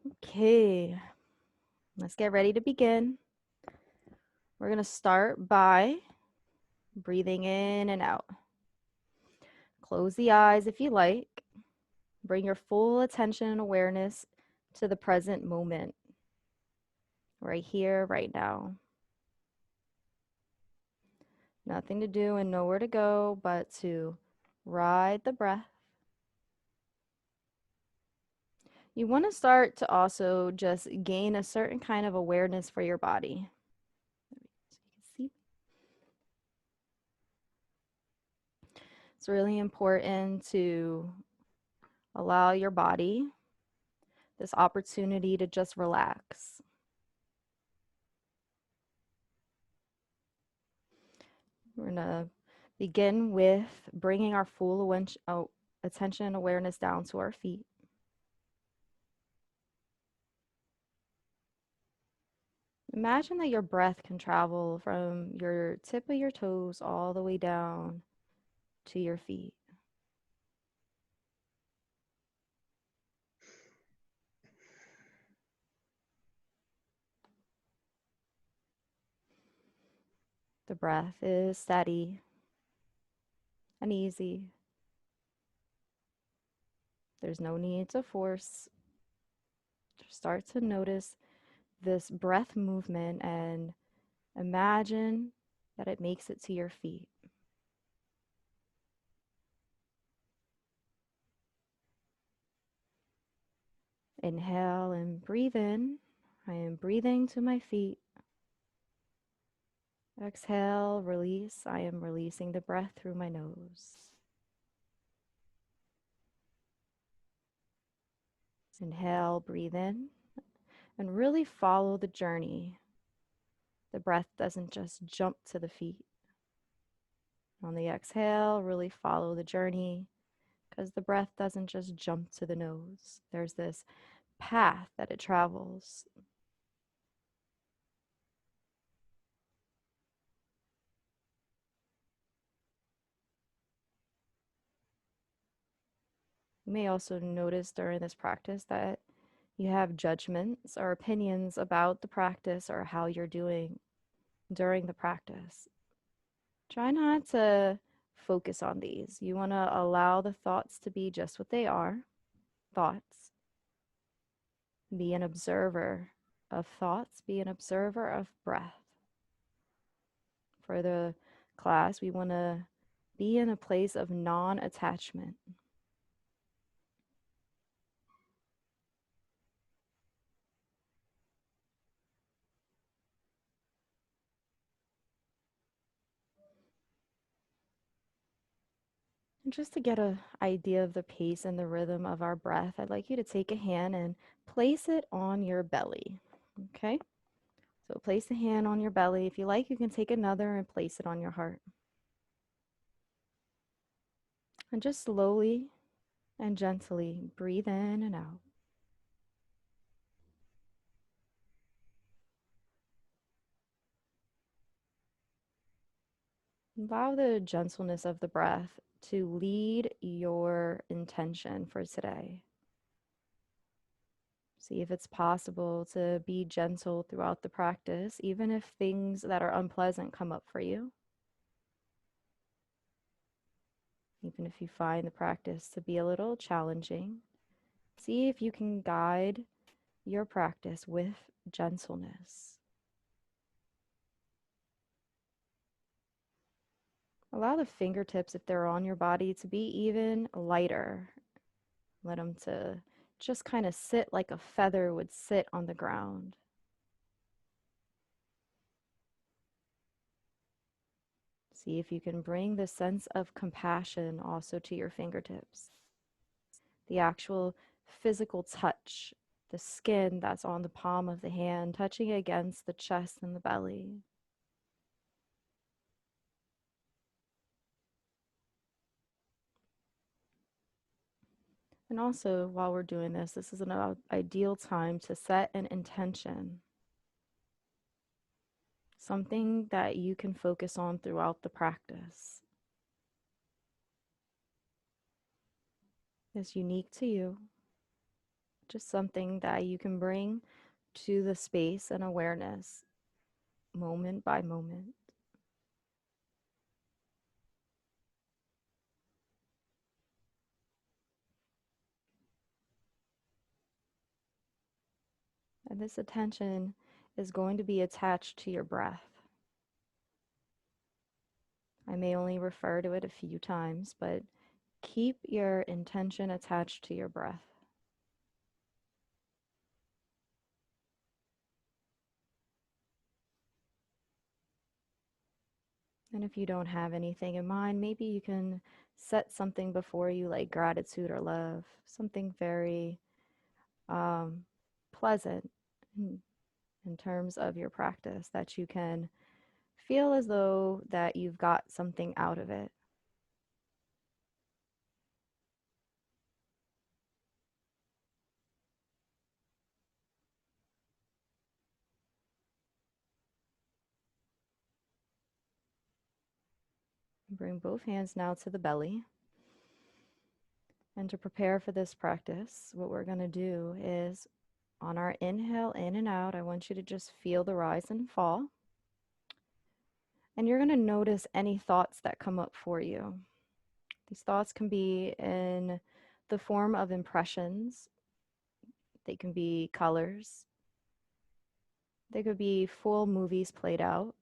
Okay, let's get ready to begin. We're going to start by breathing in and out. Close the eyes if you like. Bring your full attention and awareness to the present moment, right here, right now. Nothing to do and nowhere to go but to ride the breath. You want to start to also just gain a certain kind of awareness for your body. So you can see. It's really important to allow your body this opportunity to just relax. We're going to begin with bringing our full attention and awareness down to our feet. Imagine that your breath can travel from your tip of your toes all the way down to your feet. The breath is steady and easy. There's no need to force. Just start to notice this breath movement and imagine that it makes it to your feet. Inhale and breathe in. I am breathing to my feet. Exhale, release. I am releasing the breath through my nose. Inhale, breathe in, and really follow the journey. The breath doesn't just jump to the feet. On the exhale, really follow the journey because the breath doesn't just jump to the nose. There's this path that it travels. You may also notice during this practice that you have judgments or opinions about the practice or how you're doing during the practice. Try not to focus on these. You want to allow the thoughts to be just what they are, thoughts. Be an observer of thoughts, be an observer of breath. For the class, we want to be in a place of non-attachment. And just to get an idea of the pace and the rhythm of our breath, I'd like you to take a hand and place it on your belly. Okay? So place a hand on your belly. If you like, you can take another and place it on your heart. And just slowly and gently breathe in and out. Allow the gentleness of the breath to lead your intention for today. See if it's possible to be gentle throughout the practice, even if things that are unpleasant come up for you. Even if you find the practice to be a little challenging, see if you can guide your practice with gentleness. Allow the fingertips, if they're on your body, to be even lighter. Let them to just kind of sit like a feather would sit on the ground. See if you can bring the sense of compassion also to your fingertips. The actual physical touch, the skin that's on the palm of the hand, touching against the chest and the belly. And also, while we're doing this, this is an ideal time to set an intention. Something that you can focus on throughout the practice. It's unique to you. just something that you can bring to the space and awareness moment by moment. And this attention is going to be attached to your breath. I may only refer to it a few times, but keep your intention attached to your breath. And if you don't have anything in mind, maybe you can set something before you like gratitude or love, something very um, pleasant in terms of your practice that you can feel as though that you've got something out of it. Bring both hands now to the belly. And to prepare for this practice, what we're going to do is on our inhale in and out, I want you to just feel the rise and fall. And you're going to notice any thoughts that come up for you. These thoughts can be in the form of impressions, they can be colors, they could be full movies played out.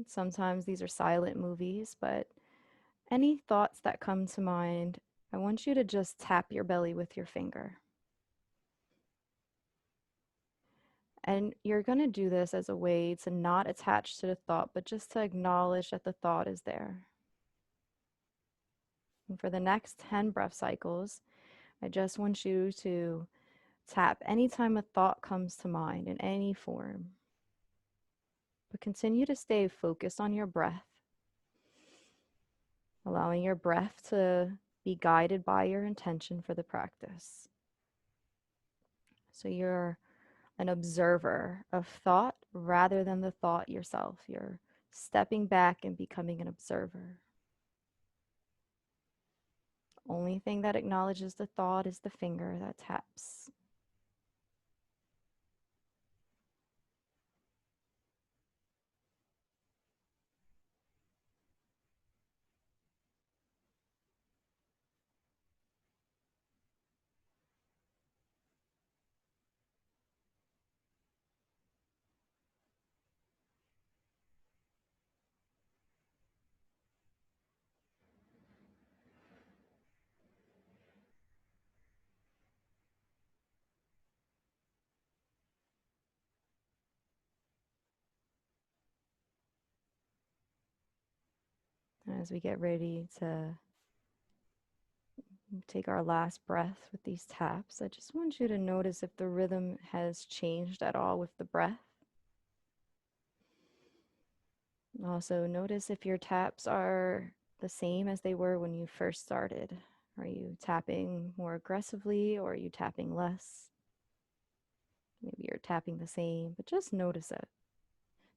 Sometimes these are silent movies, but any thoughts that come to mind, I want you to just tap your belly with your finger. And you're going to do this as a way to not attach to the thought, but just to acknowledge that the thought is there. And for the next 10 breath cycles, I just want you to tap anytime a thought comes to mind in any form. But continue to stay focused on your breath, allowing your breath to be guided by your intention for the practice. So you're an observer of thought rather than the thought yourself. You're stepping back and becoming an observer. Only thing that acknowledges the thought is the finger that taps. And as we get ready to take our last breath with these taps, I just want you to notice if the rhythm has changed at all with the breath. Also, notice if your taps are the same as they were when you first started. Are you tapping more aggressively or are you tapping less? Maybe you're tapping the same, but just notice it.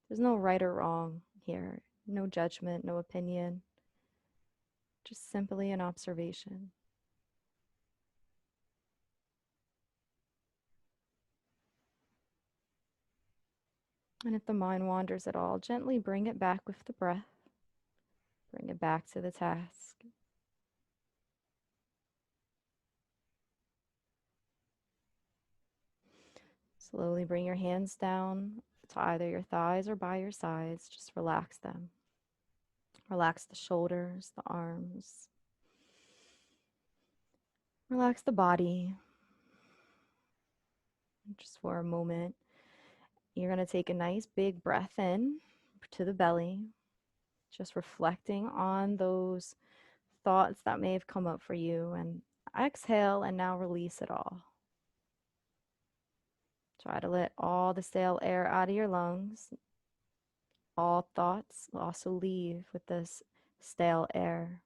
There's no right or wrong here, no judgment, no opinion, just simply an observation. And if the mind wanders at all, gently bring it back with the breath. Bring it back to the task. Slowly bring your hands down to either your thighs or by your sides. Just relax them. Relax the shoulders, the arms. Relax the body. Just for a moment, you're going to take a nice big breath in to the belly, just reflecting on those thoughts that may have come up for you, and exhale and now release it all. Try to let all the stale air out of your lungs. All thoughts will also leave with this stale air.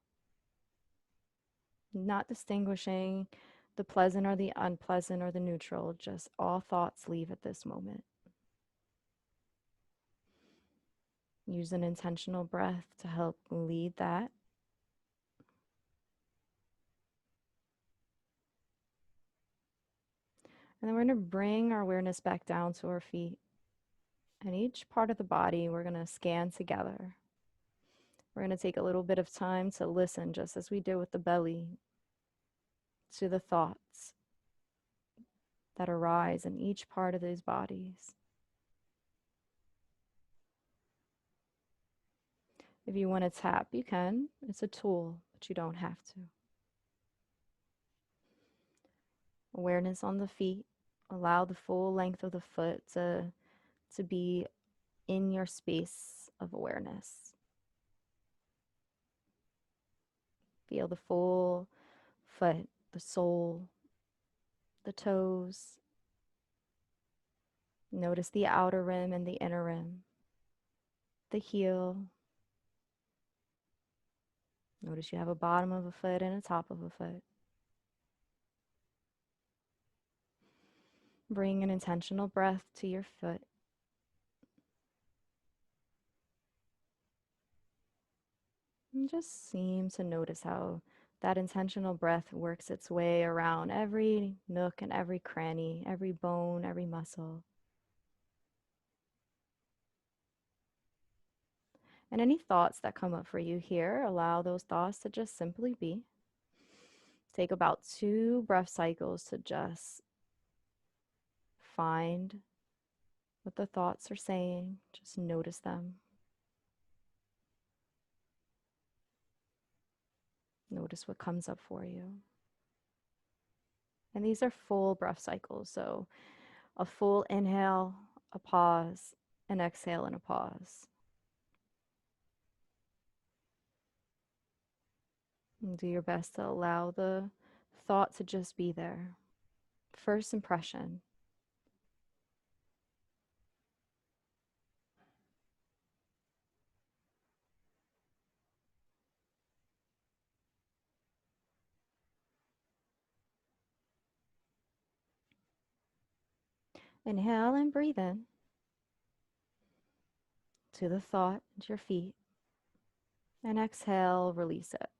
Not distinguishing the pleasant or the unpleasant or the neutral, just all thoughts leave at this moment. Use an intentional breath to help lead that. And then we're going to bring our awareness back down to our feet. And each part of the body we're going to scan together. We're going to take a little bit of time to listen, just as we did with the belly, to the thoughts that arise in each part of these bodies. If you want to tap, you can. It's a tool, but you don't have to. Awareness on the feet. Allow the full length of the foot to be in your space of awareness. Feel the full foot, the sole, the toes. Notice the outer rim and the inner rim, the heel. Notice you have a bottom of a foot and a top of a foot. Bring an intentional breath to your foot. And just seem to notice how that intentional breath works its way around every nook and every cranny, every bone, every muscle. And any thoughts that come up for you here, allow those thoughts to just simply be. Take about 2 breath cycles to just find what the thoughts are saying. Just notice them. Notice what comes up for you. And these are full breath cycles. So a full inhale, a pause, an exhale, and a pause. And do your best to allow the thought to just be there. First impression. Inhale and breathe in to the thought at your feet. And exhale, release it.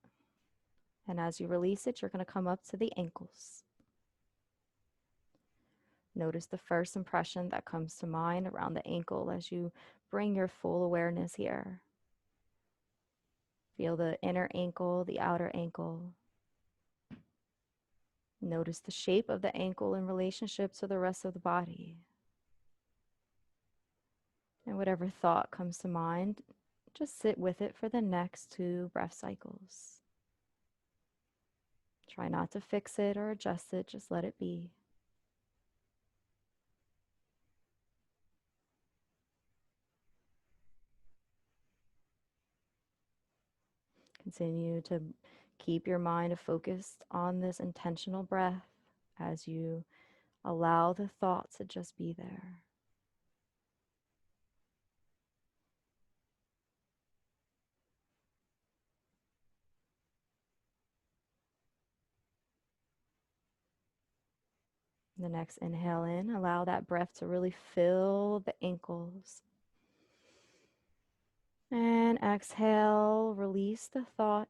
And as you release it, you're going to come up to the ankles. Notice the first impression that comes to mind around the ankle as you bring your full awareness here. Feel the inner ankle, the outer ankle. Notice the shape of the ankle in relationship to the rest of the body. And whatever thought comes to mind, just sit with it for the next 2 breath cycles. Try not to fix it or adjust it, just let it be. Continue to keep your mind focused on this intentional breath as you allow the thoughts to just be there. The next inhale in, allow that breath to really fill the ankles. And exhale, release the thought.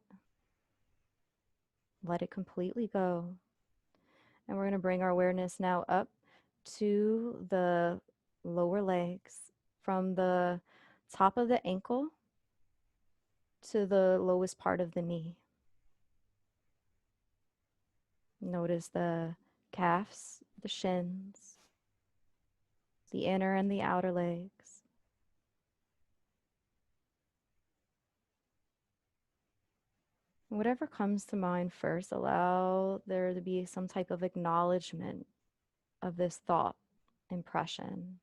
Let it completely go. And we're going to bring our awareness now up to the lower legs, from the top of the ankle to the lowest part of the knee. Notice the calves, the shins, the inner and the outer legs. Whatever comes to mind first, allow there to be some type of acknowledgement of this thought, impression.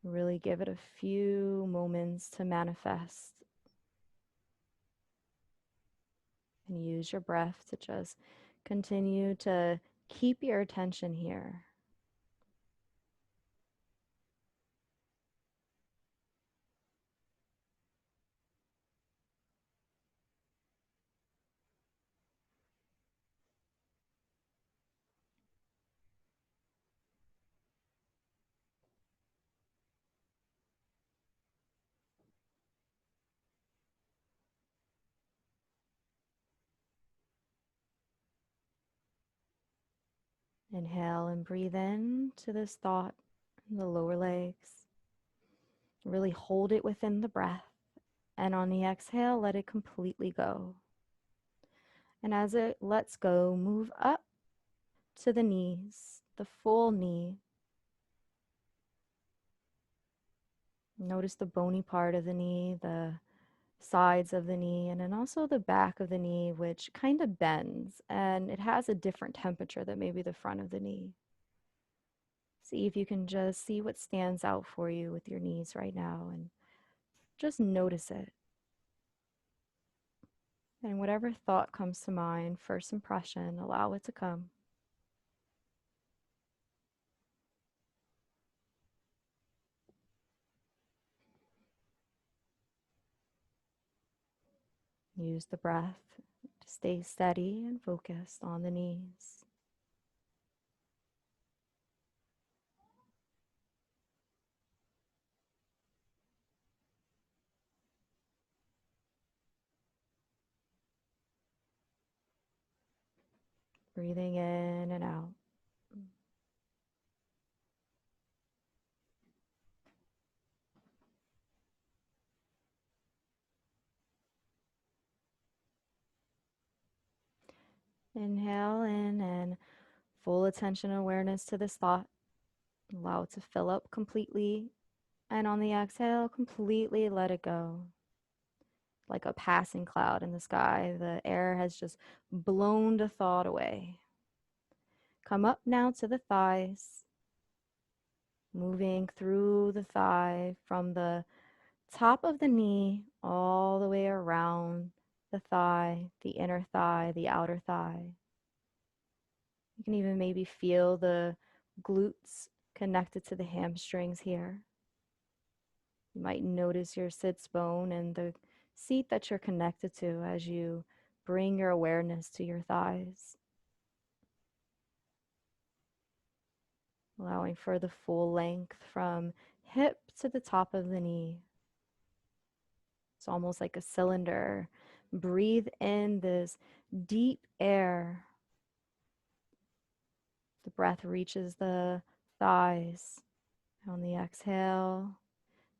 Really give it a few moments to manifest. And use your breath to just continue to keep your attention here. Inhale and breathe in to this thought in the lower legs. Really hold it within the breath. And on the exhale, let it completely go. And as it lets go, move up to the knees, the full knee. Notice the bony part of the knee, the sides of the knee, and then also the back of the knee, which kind of bends and it has a different temperature than maybe the front of the knee. See if you can just see what stands out for you with your knees right now and just notice it. And whatever thought comes to mind, first impression, allow it to come. Use the breath to stay steady and focused on the knees. Breathing in and out. Inhale in and full attention and awareness to this thought. Allow it to fill up completely. And on the exhale, completely let it go. Like a passing cloud in the sky, the air has just blown the thought away. Come up now to the thighs, moving through the thigh from the top of the knee all the way around the thigh, the inner thigh, the outer thigh. You can even maybe feel the glutes connected to the hamstrings here. You might notice your sits bone and the seat that you're connected to as you bring your awareness to your thighs. Allowing for the full length from hip to the top of the knee. It's almost like a cylinder. Breathe in this deep air. The breath reaches the thighs. On the exhale,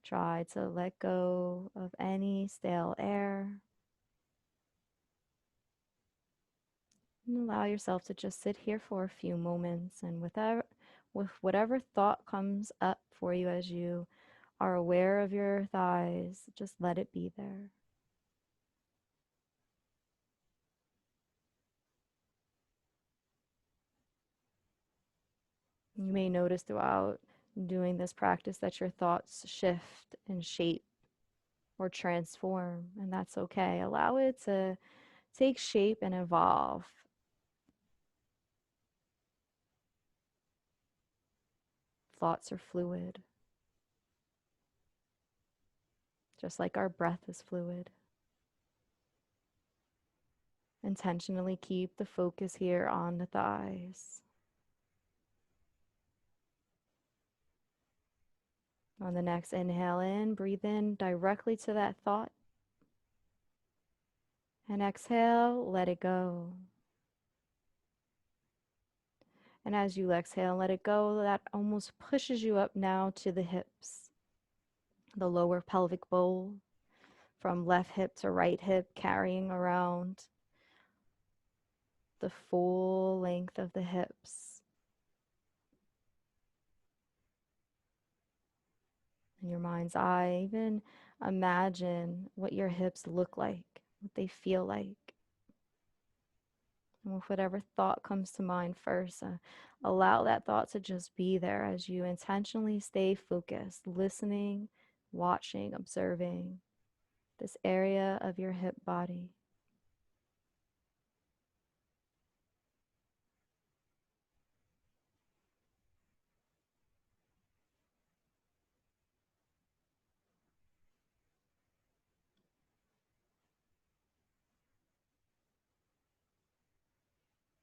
try to let go of any stale air. And allow yourself to just sit here for a few moments, and with whatever thought comes up for you as you are aware of your thighs, just let it be there. You may notice throughout doing this practice that your thoughts shift and shape or transform, and that's okay. Allow it to take shape and evolve. Thoughts are fluid, just like our breath is fluid. Intentionally keep the focus here on the thighs. On the next inhale in, breathe in directly to that thought. And exhale, let it go. And as you exhale and let it go, that almost pushes you up now to the hips, the lower pelvic bowl, from left hip to right hip, carrying around the full length of the hips. In your mind's eye, even imagine what your hips look like, what they feel like. And with whatever thought comes to mind first, allow that thought to just be there as you intentionally stay focused, listening, watching, observing this area of your hip body.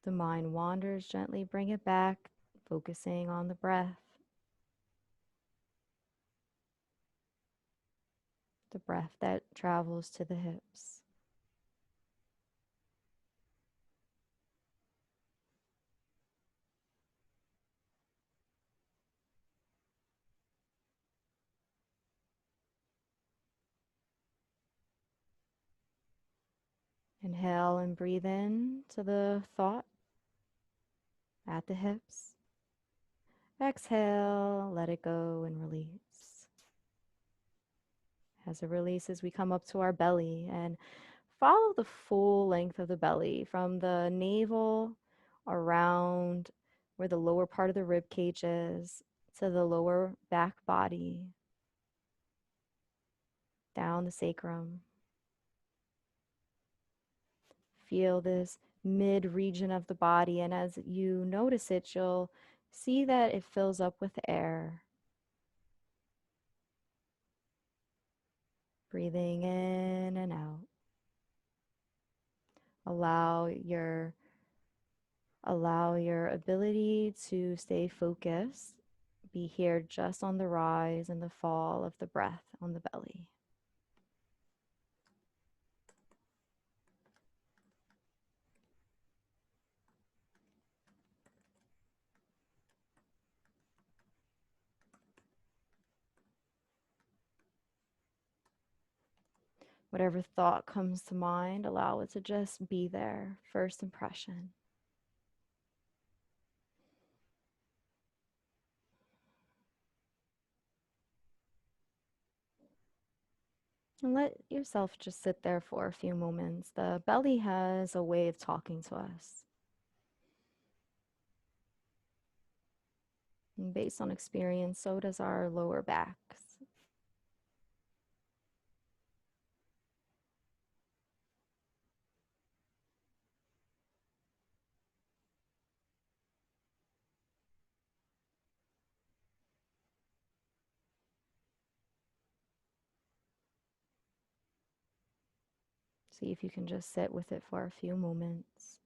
The mind wanders, gently bring it back, focusing on the breath. The breath that travels to the hips. Inhale and breathe in to the thought at the hips. Exhale, let it go and release. As it releases, we come up to our belly and follow the full length of the belly from the navel around where the lower part of the rib cage is to the lower back body, down the sacrum. Feel this mid region of the body, and as you notice it, you'll see that it fills up with air. Breathing in and out. Allow your ability to stay focused be here just on the rise and the fall of the breath on the belly. Whatever thought comes to mind, allow it to just be there. First impression. And let yourself just sit there for a few moments. The belly has a way of talking to us. And based on experience, so does our lower backs. See if you can just sit with it for a few moments.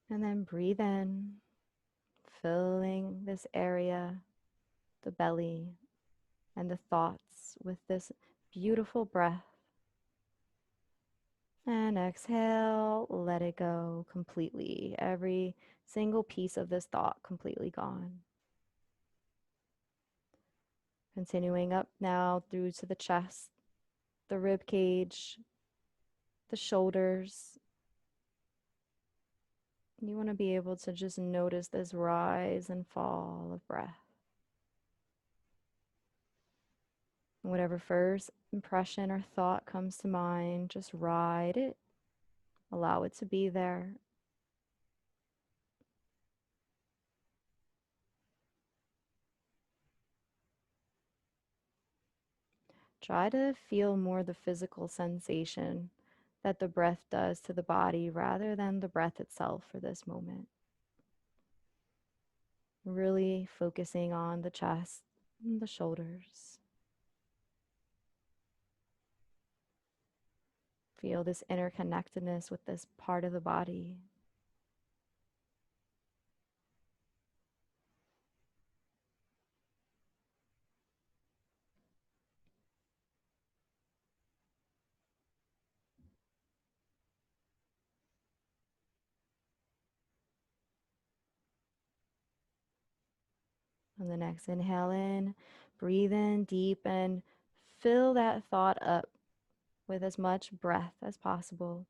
And then breathe in, filling this area, the belly, and the thoughts with this beautiful breath. And exhale, let it go completely. Every single piece of this thought completely gone. Continuing up now through to the chest, the rib cage, the shoulders. You want to be able to just notice this rise and fall of breath. Whatever first impression or thought comes to mind, just ride it. Allow it to be there. Try to feel more the physical sensation that the breath does to the body rather than the breath itself for this moment. Really focusing on the chest and the shoulders. Feel this interconnectedness with this part of the body. On the next inhale in, breathe in deep and fill that thought up with as much breath as possible.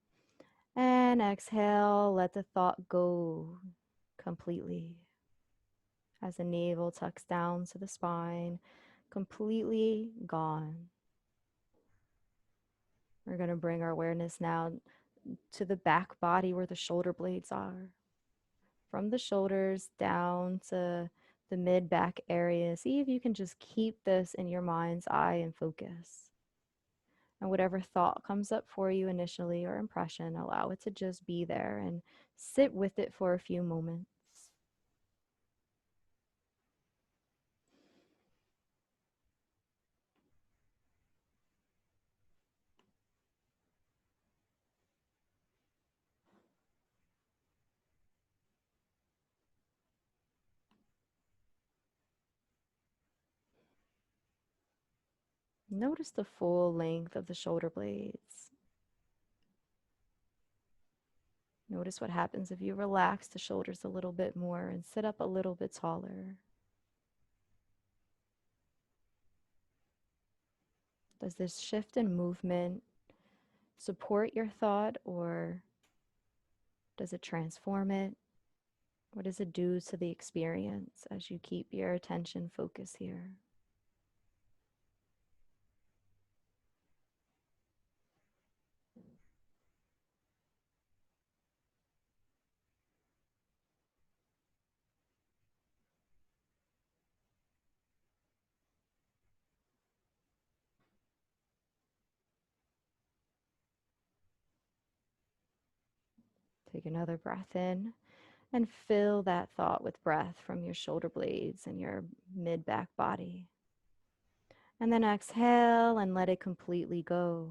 And exhale, let the thought go completely. As the navel tucks down to the spine, completely gone. We're going to bring our awareness now to the back body where the shoulder blades are. From the shoulders down to the mid back area. See if you can just keep this in your mind's eye and focus. And whatever thought comes up for you initially or impression, allow it to just be there and sit with it for a few moments. Notice the full length of the shoulder blades. Notice what happens if you relax the shoulders a little bit more and sit up a little bit taller. Does this shift in movement support your thought, or does it transform it? What does it do to the experience as you keep your attention focused here? Take another breath in and fill that thought with breath from your shoulder blades and your mid back body. And then exhale and let it completely go.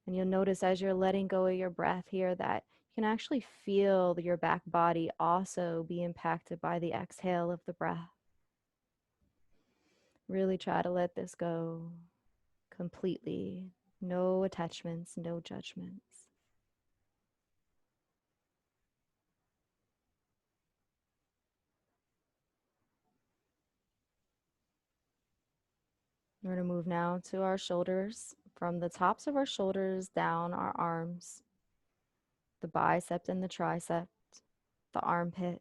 And you'll notice as you're letting go of your breath here that you can actually feel your back body also be impacted by the exhale of the breath. Really try to let this go completely. No attachments, no judgments. We're going to move now to our shoulders, from the tops of our shoulders down our arms, the bicep and the tricep, the armpit.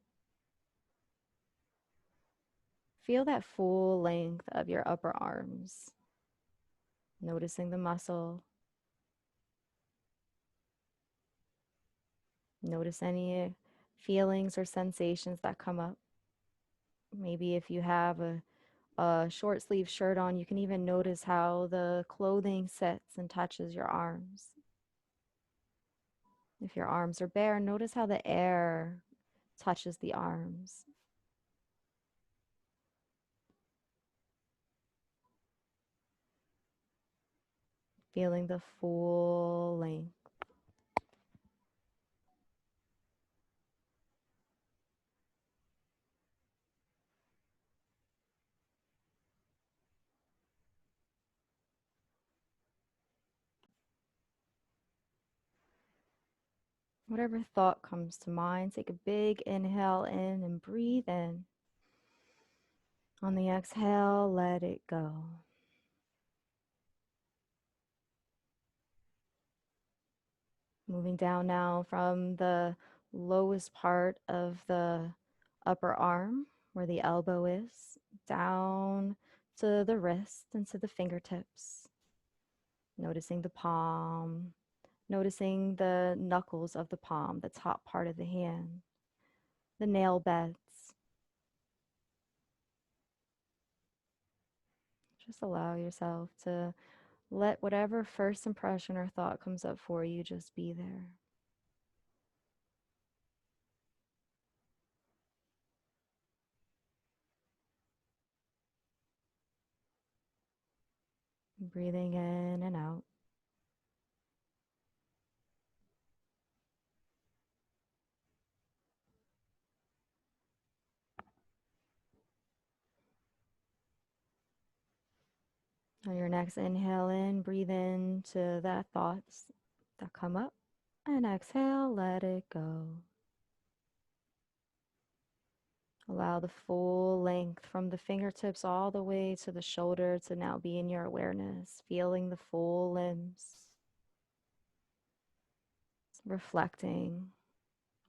Feel that full length of your upper arms, noticing the muscle. Notice any feelings or sensations that come up. Maybe if you have a short sleeve shirt on, you can even notice how the clothing sits and touches your arms. If your arms are bare, notice how the air touches the arms. Feeling the full length. Whatever thought comes to mind, take a big inhale in and breathe in. On the exhale, let it go. Moving down now from the lowest part of the upper arm, where the elbow is, down to the wrist and to the fingertips. Noticing the palm, noticing the knuckles of the palm, the top part of the hand, the nail beds. Just allow yourself to let whatever first impression or thought comes up for you just be there. Breathing in and out. On your next inhale in, breathe into the thoughts that come up. And exhale, let it go. Allow the full length from the fingertips all the way to the shoulder to now be in your awareness, feeling the full limbs, reflecting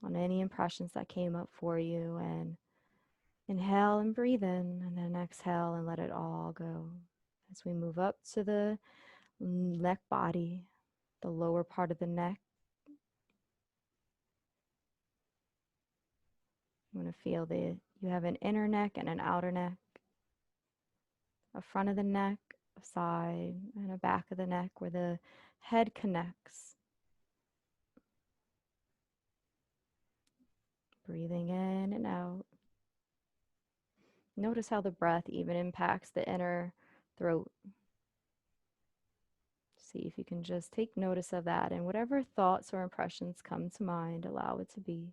on any impressions that came up for you, and inhale and breathe in, and then exhale and let it all go. As we move up to the neck body, the lower part of the neck, you want to feel that you have an inner neck and an outer neck, a front of the neck, a side, and a back of the neck where the head connects. Breathing in and out. Notice how the breath even impacts the inner throat. See if you can just take notice of that, and whatever thoughts or impressions come to mind, allow it to be.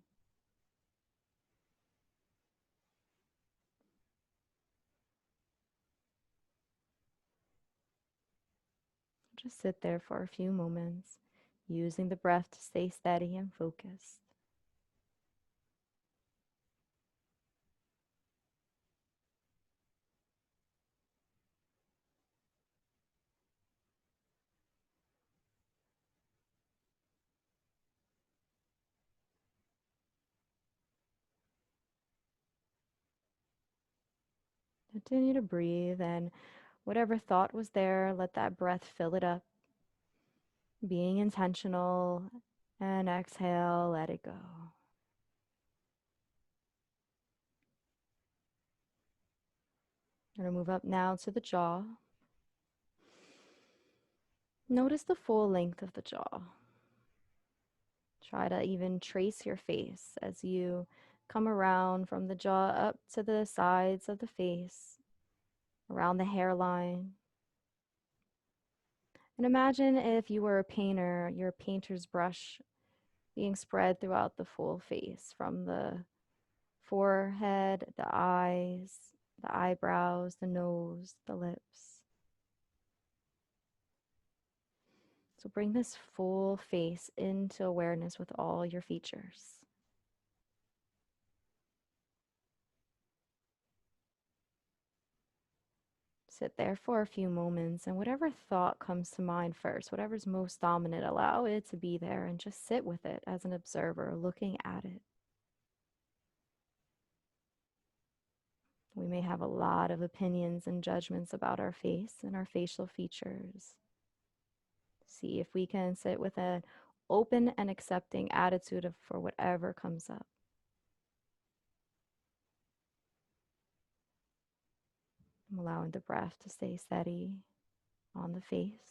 Just sit there for a few moments, using the breath to stay steady and focused. Continue to breathe, and whatever thought was there, let that breath fill it up, being intentional, and exhale, let it go. I'm going to move up now to the jaw. Notice the full length of the jaw. Try to even trace your face as you come around from the jaw up to the sides of the face, around the hairline. And imagine if you were a painter, your painter's brush being spread throughout the full face, from the forehead, the eyes, the eyebrows, the nose, the lips. So bring this full face into awareness with all your features. Sit there for a few moments, and whatever thought comes to mind first, whatever's most dominant, allow it to be there and just sit with it as an observer, looking at it. We may have a lot of opinions and judgments about our face and our facial features. See if we can sit with an open and accepting attitude for whatever comes up. I'm allowing the breath to stay steady on the face.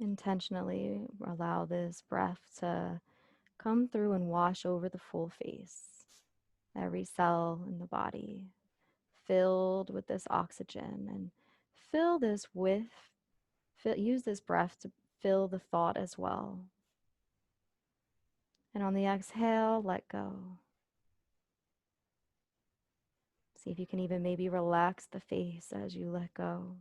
Intentionally allow this breath to come through and wash over the full face, every cell in the body filled with this oxygen, and fill this with, use this breath to fill the thought as well. And on the exhale, let go. See if you can even maybe relax the face as you let go.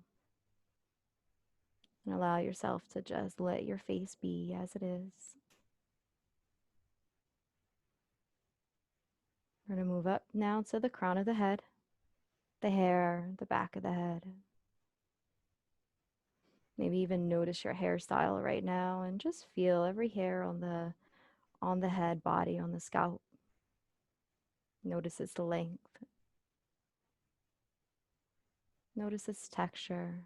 And allow yourself to just let your face be as it is. We're going to move up now to the crown of the head, the hair, the back of the head. Maybe even notice your hairstyle right now and just feel every hair on the head, body, on the scalp. Notice its length. Notice its texture.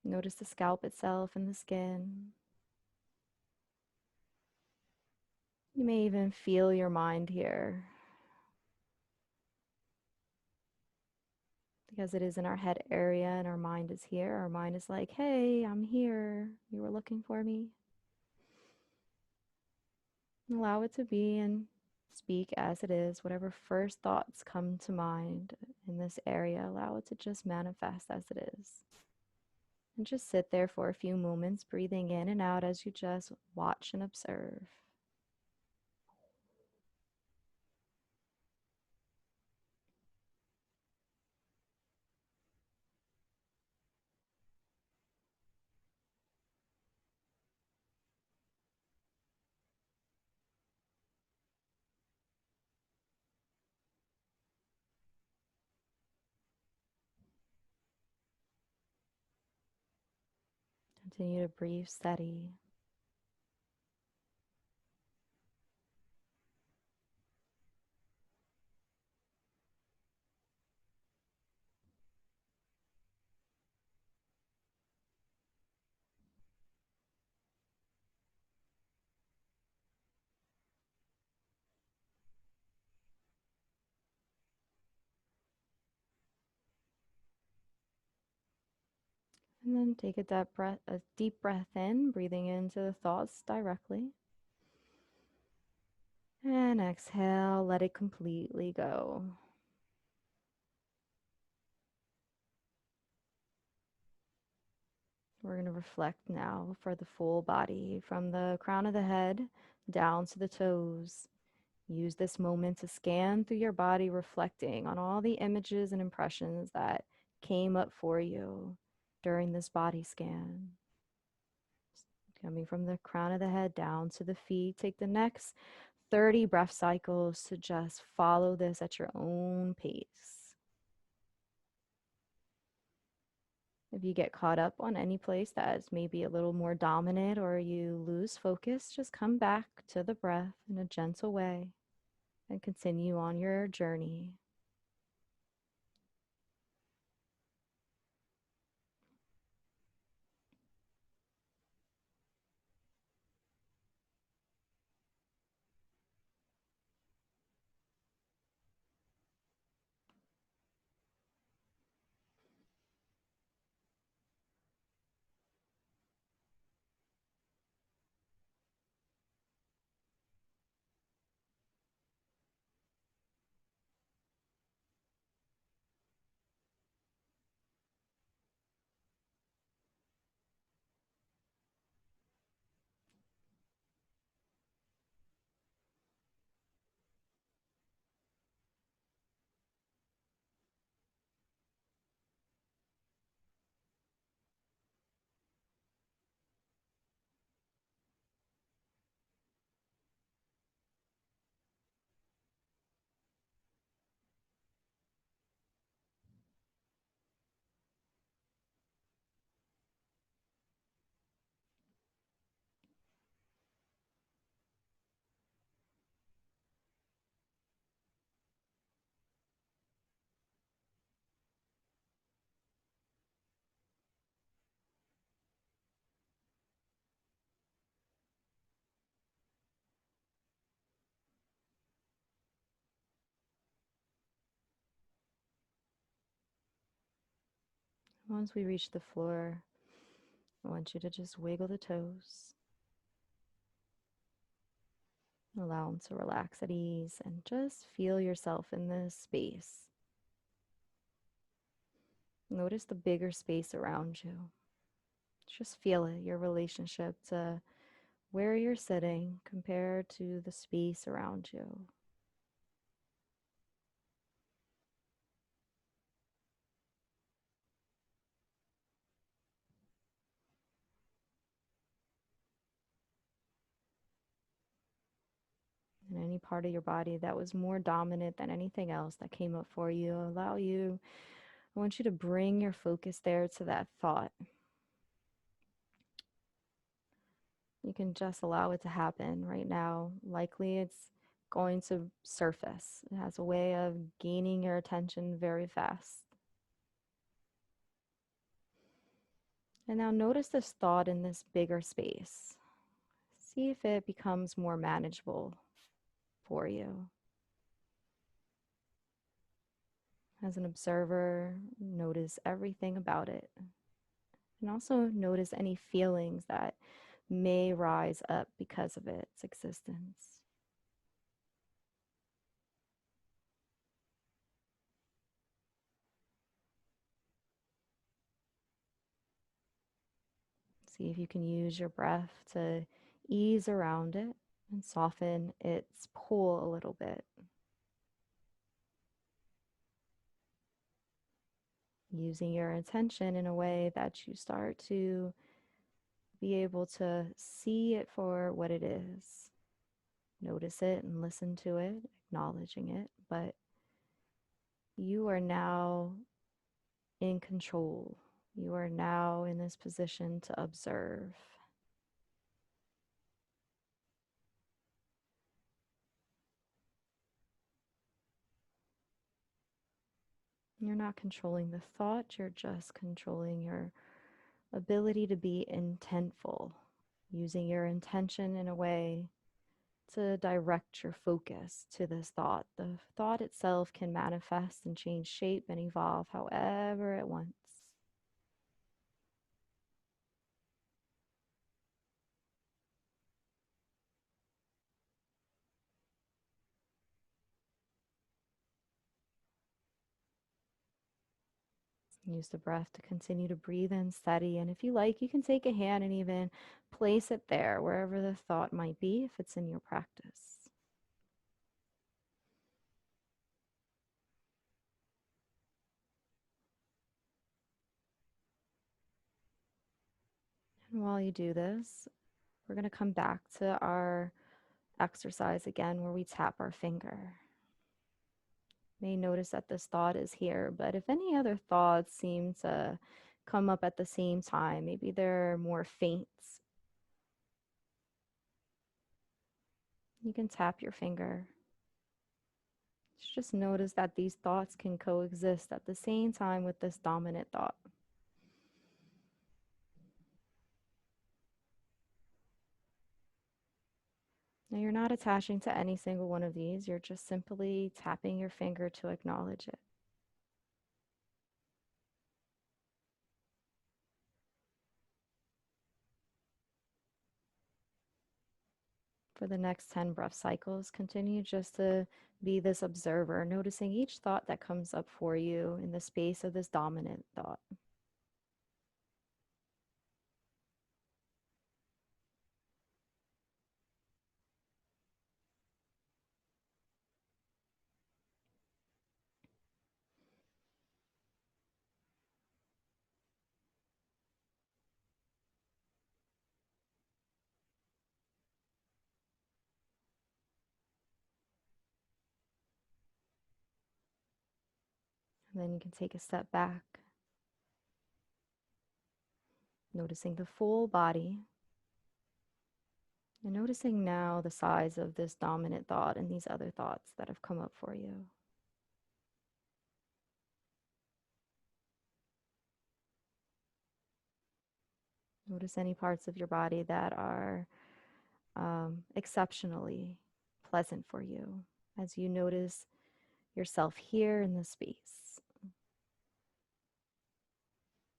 Notice the scalp itself and the skin. You may even feel your mind here, because it is in our head area and our mind is here. Our mind is like, hey, I'm here. You were looking for me. Allow it to be and speak as it is. Whatever first thoughts come to mind in this area, allow it to just manifest as it is. And just sit there for a few moments, breathing in and out as you just watch and observe. Continue to breathe steady. And then take a deep breath in, breathing into the thoughts directly. And exhale, let it completely go. We're going to reflect now for the full body from the crown of the head down to the toes. Use this moment to scan through your body, reflecting on all the images and impressions that came up for you during this body scan. Coming from the crown of the head down to the feet, take the next 30 breath cycles to just follow this at your own pace. If you get caught up on any place that is maybe a little more dominant or you lose focus, just come back to the breath in a gentle way and continue on your journey. Once we reach the floor, I want you to just wiggle the toes, allow them to relax at ease, and just feel yourself in this space. Notice the bigger space around you. Just feel it, your relationship to where you're sitting compared to the space around you. And any part of your body that was more dominant than anything else that came up for you, I want you to bring your focus there to that thought. You can just allow it to happen right now. Likely it's going to surface. It has a way of gaining your attention very fast. And now notice this thought in this bigger space. See if it becomes more manageable for you. As an observer, notice everything about it. And also notice any feelings that may rise up because of its existence. See if you can use your breath to ease around it and soften its pull a little bit. Using your intention in a way that you start to be able to see it for what it is. Notice it and listen to it, acknowledging it, but you are now in control. You are now in this position to observe. You're not controlling the thought, you're just controlling your ability to be intentful, using your intention in a way to direct your focus to this thought. The thought itself can manifest and change shape and evolve however it wants. Use the breath to continue to breathe in steady. And if you like, you can take a hand and even place it there, wherever the thought might be, if it's in your practice. And while you do this, we're going to come back to our exercise again where we tap our finger. You may notice that this thought is here, but if any other thoughts seem to come up at the same time, maybe they're more faint, you can tap your finger. Just notice that these thoughts can coexist at the same time with this dominant thought. Now, you're not attaching to any single one of these, you're just simply tapping your finger to acknowledge it. For the next 10 breath cycles, continue just to be this observer, noticing each thought that comes up for you in the space of this dominant thought. And then you can take a step back, noticing the full body, and noticing now the size of this dominant thought and these other thoughts that have come up for you. Notice any parts of your body that are exceptionally pleasant for you as you notice yourself here in this space.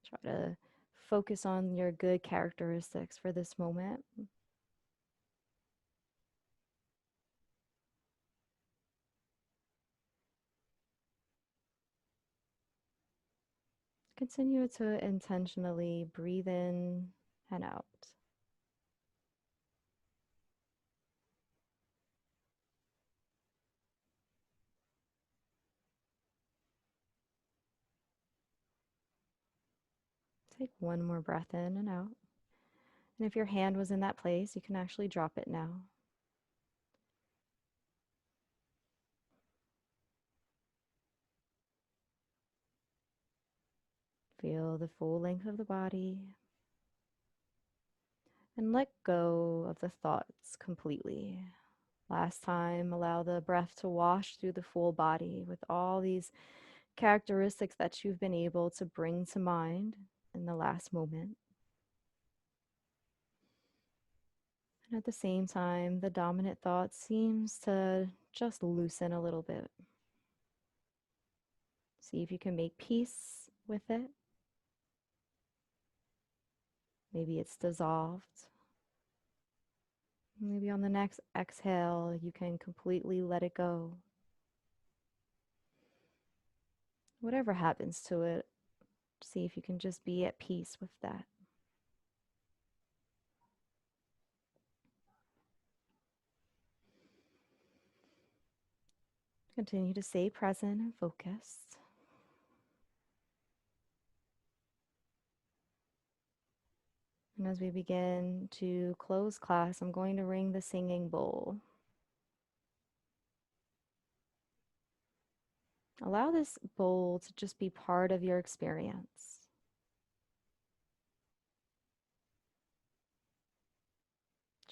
Try to focus on your good characteristics for this moment. Continue to intentionally breathe in and out. Take one more breath in and out. And if your hand was in that place, you can actually drop it now. Feel the full length of the body. And let go of the thoughts completely. Last time, allow the breath to wash through the full body with all these characteristics that you've been able to bring to mind in the last moment. And at the same time, the dominant thought seems to just loosen a little bit. See if you can make peace with it. Maybe it's dissolved. Maybe on the next exhale, you can completely let it go. Whatever happens to it, see if you can just be at peace with that. Continue to stay present and focused. And as we begin to close class, I'm going to ring the singing bowl. Allow this bowl to just be part of your experience.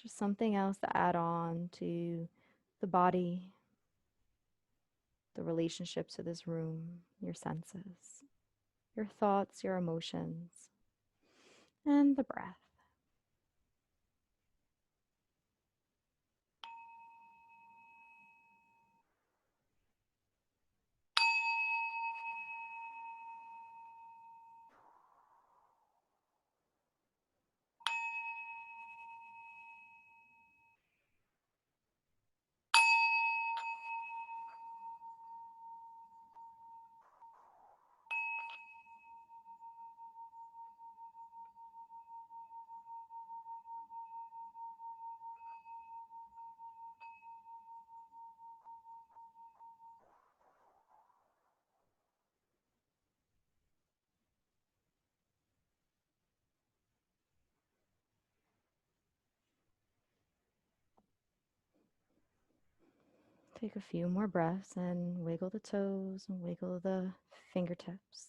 Just something else to add on to the body, the relationship to this room, your senses, your thoughts, your emotions, and the breath. Take a few more breaths and wiggle the toes and wiggle the fingertips.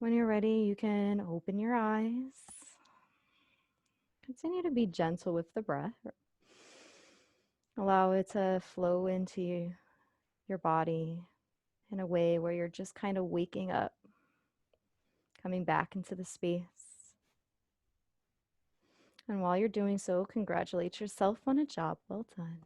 When you're ready, you can open your eyes. Continue to be gentle with the breath. Allow it to flow into your body in a way where you're just kind of waking up, coming back into the space. And while you're doing so, congratulate yourself on a job well done.